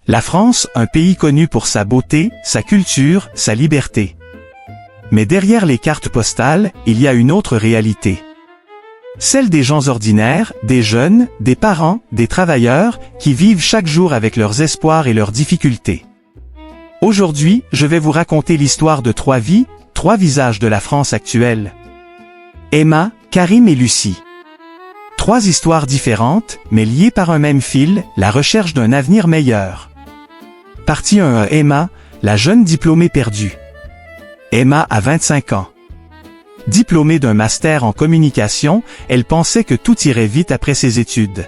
La France, un pays connu pour sa beauté, sa culture, sa liberté. Mais derrière les cartes postales, il y a une autre réalité. Celle des gens ordinaires, des jeunes, des parents, des travailleurs, qui vivent chaque jour avec leurs espoirs et leurs difficultés. Aujourd'hui, je vais vous raconter l'histoire de 3 vies, 3 visages de la France actuelle. Emma, Karim et Lucie. 3 histoires différentes, mais liées par un même fil, la recherche d'un avenir meilleur. Partie 1. Emma, la jeune diplômée perdue. Emma a 25 ans. Diplômée d'un master en communication, elle pensait que tout irait vite après ses études.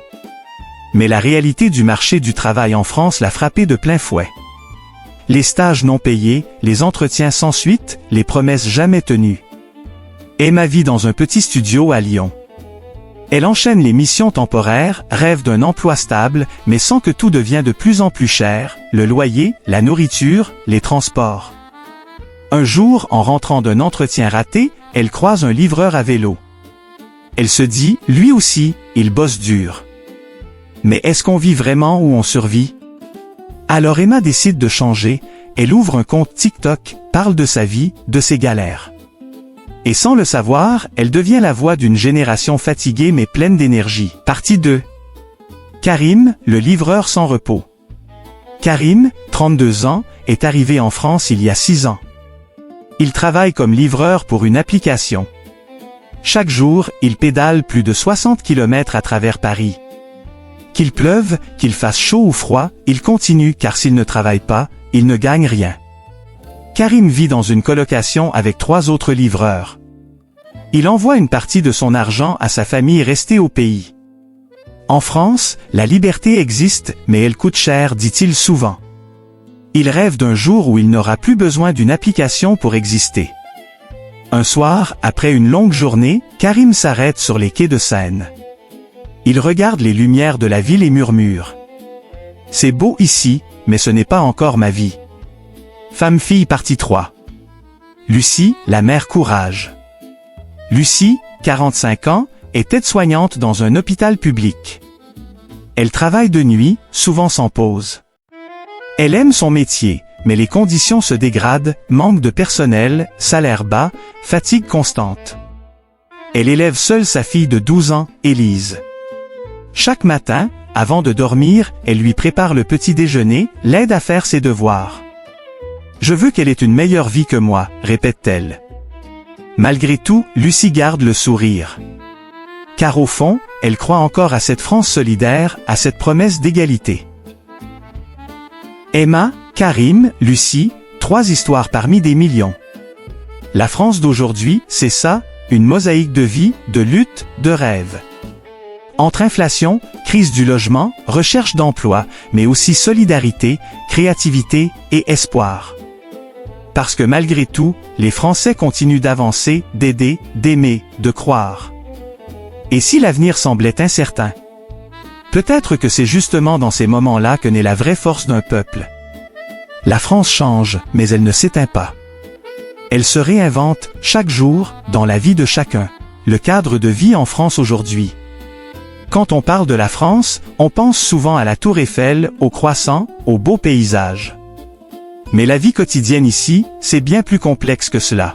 Mais la réalité du marché du travail en France l'a frappée de plein fouet. Les stages non payés, les entretiens sans suite, les promesses jamais tenues. Emma vit dans un petit studio à Lyon. Elle enchaîne les missions temporaires, rêve d'un emploi stable, mais sent que tout devient de plus en plus cher, le loyer, la nourriture, les transports. Un jour, en rentrant d'un entretien raté, elle croise un livreur à vélo. Elle se dit, lui aussi, il bosse dur. Mais est-ce qu'on vit vraiment ou on survit? Alors Emma décide de changer, elle ouvre un compte TikTok, parle de sa vie, de ses galères. Et sans le savoir, elle devient la voix d'une génération fatiguée mais pleine d'énergie. Partie 2. Karim, le livreur sans repos. Karim, 32 ans, est arrivé en France il y a 6 ans. Il travaille comme livreur pour une application. Chaque jour, il pédale plus de 60 km à travers Paris. Qu'il pleuve, qu'il fasse chaud ou froid, il continue car s'il ne travaille pas, il ne gagne rien. Karim vit dans une colocation avec 3 autres livreurs. Il envoie une partie de son argent à sa famille restée au pays. En France, la liberté existe, mais elle coûte cher, dit-il souvent. Il rêve d'un jour où il n'aura plus besoin d'une application pour exister. Un soir, après une longue journée, Karim s'arrête sur les quais de Seine. Il regarde les lumières de la ville et murmure. « C'est beau ici, mais ce n'est pas encore ma vie. » Femme-fille partie 3. Lucie, la mère courage. Lucie, 45 ans, est aide-soignante dans un hôpital public. Elle travaille de nuit, souvent sans pause. Elle aime son métier, mais les conditions se dégradent, manque de personnel, salaire bas, fatigue constante. Elle élève seule sa fille de 12 ans, Élise. Chaque matin, avant de dormir, elle lui prépare le petit déjeuner, l'aide à faire ses devoirs. « Je veux qu'elle ait une meilleure vie que moi », répète-t-elle. Malgré tout, Lucie garde le sourire. Car au fond, elle croit encore à cette France solidaire, à cette promesse d'égalité. Emma, Karim, Lucie, 3 histoires parmi des millions. La France d'aujourd'hui, c'est ça, une mosaïque de vie, de lutte, de rêves. Entre inflation, crise du logement, recherche d'emploi, mais aussi solidarité, créativité et espoir. Parce que malgré tout, les Français continuent d'avancer, d'aider, d'aimer, de croire. Et si l'avenir semblait incertain? Peut-être que c'est justement dans ces moments-là que naît la vraie force d'un peuple. La France change, mais elle ne s'éteint pas. Elle se réinvente, chaque jour, dans la vie de chacun. Le cadre de vie en France aujourd'hui. Quand on parle de la France, on pense souvent à la Tour Eiffel, aux croissants, aux beaux paysages. Mais la vie quotidienne ici, c'est bien plus complexe que cela.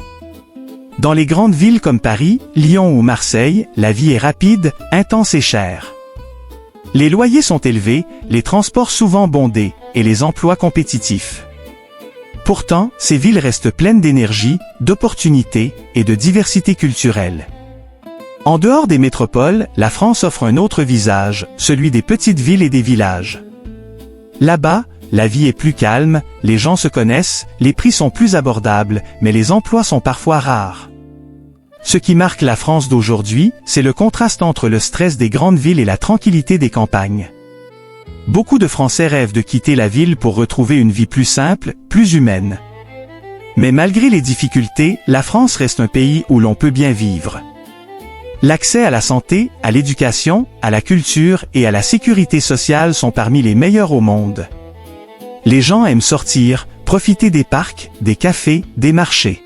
Dans les grandes villes comme Paris, Lyon ou Marseille, la vie est rapide, intense et chère. Les loyers sont élevés, les transports souvent bondés, et les emplois compétitifs. Pourtant, ces villes restent pleines d'énergie, d'opportunités et de diversité culturelle. En dehors des métropoles, la France offre un autre visage, celui des petites villes et des villages. Là-bas, la vie est plus calme, les gens se connaissent, les prix sont plus abordables, mais les emplois sont parfois rares. Ce qui marque la France d'aujourd'hui, c'est le contraste entre le stress des grandes villes et la tranquillité des campagnes. Beaucoup de Français rêvent de quitter la ville pour retrouver une vie plus simple, plus humaine. Mais malgré les difficultés, la France reste un pays où l'on peut bien vivre. L'accès à la santé, à l'éducation, à la culture et à la sécurité sociale sont parmi les meilleurs au monde. Les gens aiment sortir, profiter des parcs, des cafés, des marchés.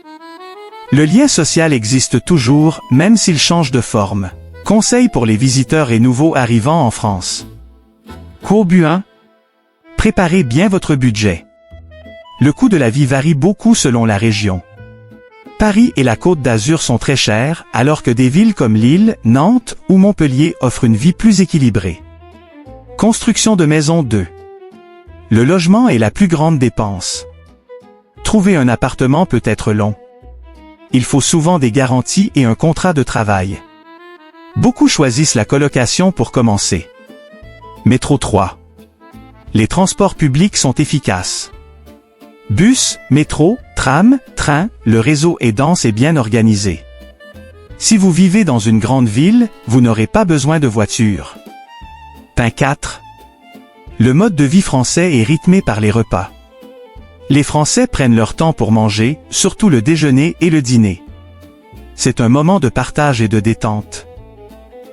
Le lien social existe toujours, même s'il change de forme. Conseils pour les visiteurs et nouveaux arrivants en France. Cours Buin. Préparez bien votre budget. Le coût de la vie varie beaucoup selon la région. Paris et la Côte d'Azur sont très chers, alors que des villes comme Lille, Nantes ou Montpellier offrent une vie plus équilibrée. Construction de maisons 2. Le logement est la plus grande dépense. Trouver un appartement peut être long. Il faut souvent des garanties et un contrat de travail. Beaucoup choisissent la colocation pour commencer. Métro 3. Les transports publics sont efficaces. Bus, métro, tram, train, le réseau est dense et bien organisé. Si vous vivez dans une grande ville, vous n'aurez pas besoin de voiture. Point 4. Le mode de vie français est rythmé par les repas. Les Français prennent leur temps pour manger, surtout le déjeuner et le dîner. C'est un moment de partage et de détente.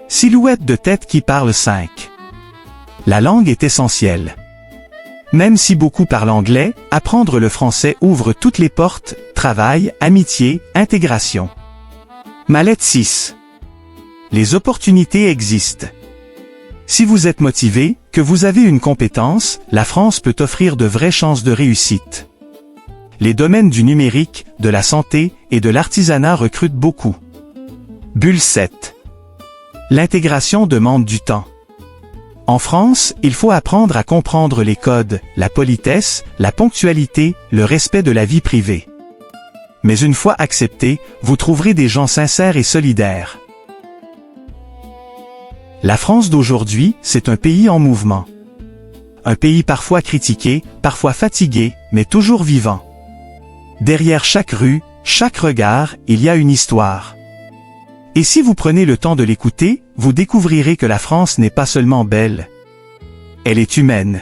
Silhouette de tête qui parle 5. La langue est essentielle. Même si beaucoup parlent anglais, apprendre le français ouvre toutes les portes, travail, amitié, intégration. Mallette 6. Les opportunités existent. Si vous êtes motivé, que vous avez une compétence, la France peut offrir de vraies chances de réussite. Les domaines du numérique, de la santé et de l'artisanat recrutent beaucoup. Bulle 7. L'intégration demande du temps. En France, il faut apprendre à comprendre les codes, la politesse, la ponctualité, le respect de la vie privée. Mais une fois accepté, vous trouverez des gens sincères et solidaires. La France d'aujourd'hui, c'est un pays en mouvement. Un pays parfois critiqué, parfois fatigué, mais toujours vivant. Derrière chaque rue, chaque regard, il y a une histoire. Et si vous prenez le temps de l'écouter, vous découvrirez que la France n'est pas seulement belle. Elle est humaine.